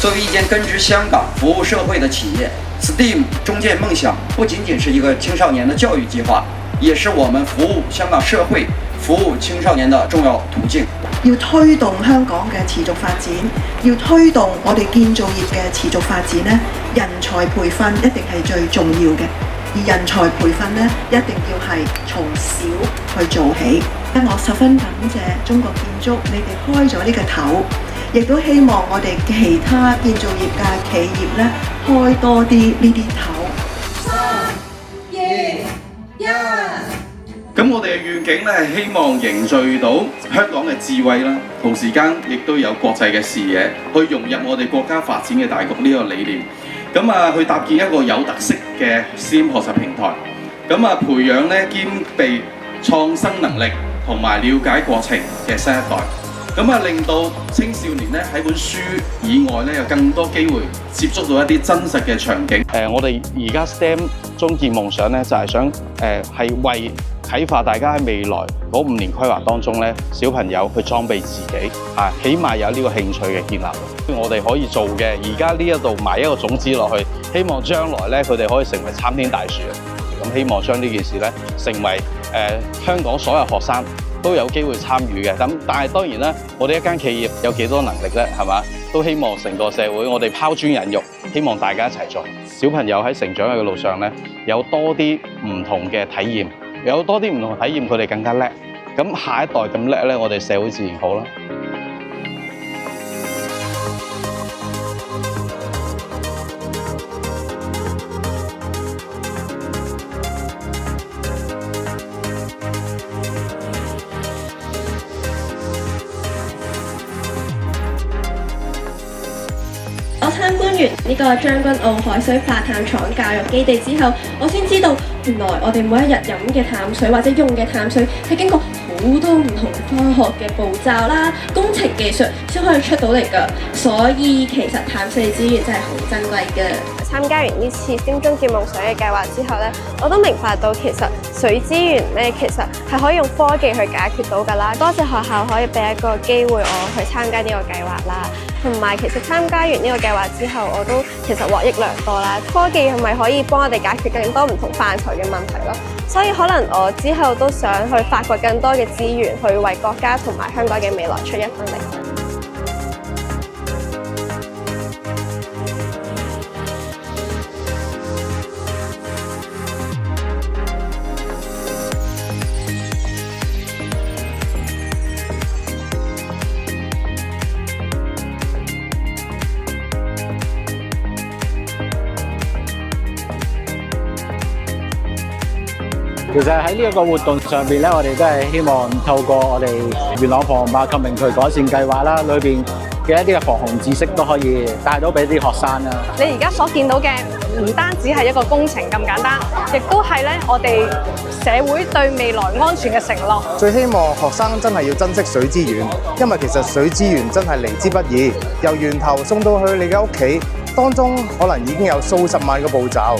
作为一间根植香港、服务社会的企業 ，STEAM 中建夢想不僅僅是一個青少年的教育計劃，也是我們服務香港社會、服務青少年的重要途徑。要推動香港嘅持續發展，要推動我哋建造業嘅持續發展呢，人才培訓一定係最重要嘅。而人才培訓呢，一定要係從小去做起。我十分感謝中國建築，你哋開咗呢個頭，亦都希望我哋其他建造業界企業呢，開多啲呢啲頭。3、2、1。咁我哋嘅願景咧係希望凝聚到香港嘅智慧啦，同時間亦都有國際嘅視野，去融入我哋國家發展嘅大局呢個理念。去搭建一個有特色嘅 STEAM 學習平台，培養咧兼備創新能力同埋了解過程嘅新一代，令到青少年咧喺本書以外咧有更多機會接觸到一啲真實嘅場景。我哋而家 STEM 中建夢想咧就係想係為啟發大家喺未來嗰5年規劃當中咧，小朋友去裝備自己，起碼有呢個興趣嘅建立。我哋可以做嘅，而家呢一度埋一個種子落去，希望將來咧佢哋可以成為參天大樹。咁希望將呢件事咧成為香港所有學生都有機會參與嘅。但係當然啦，我哋一間企業有幾多能力咧，係嘛？都希望成個社會我哋拋磚引玉，希望大家一齊做。小朋友喺成長嘅路上咧，有多啲唔同嘅體驗。有多啲唔同嘅體驗，佢哋更加叻。咁下一代咁叻咧，我哋社會自然好啦。我參觀完呢個將軍澳海水化淡廠教育基地之後，我先知道原來我哋每一日飲嘅淡水或者用嘅淡水係經過好多唔同科學嘅步驟啦、工程技術先可以出到嚟㗎。所以其實淡水資源真係好珍貴㗎。參加完呢次 STEAM 中建夢想嘅計劃之後咧，我都明白到其實水資源咧其實係可以用科技去解決到㗎啦。多謝學校可以俾一個機會我去參加呢個計劃啦。同埋其實參加完呢個計劃之後，我都其實獲益良多啦。科技係咪可以幫我哋解決更多唔同範疇嘅問題咯？所以可能我之後都想去發掘更多嘅資源，去為國家同埋香港嘅未來出一分力。其實喺呢一個活動上邊咧，我哋都係希望透過我哋元朗防洪壩及明渠改善計劃啦，裏邊嘅一啲嘅防洪知識都可以帶到俾啲學生啦。你而家所見到嘅唔單止係一個工程咁簡單，亦都係咧我哋社會對未來安全嘅承諾。最希望學生真係要珍惜水資源，因為其實水資源真係嚟之不易，由源頭送到去你嘅屋企，當中可能已經有數十萬個步驟。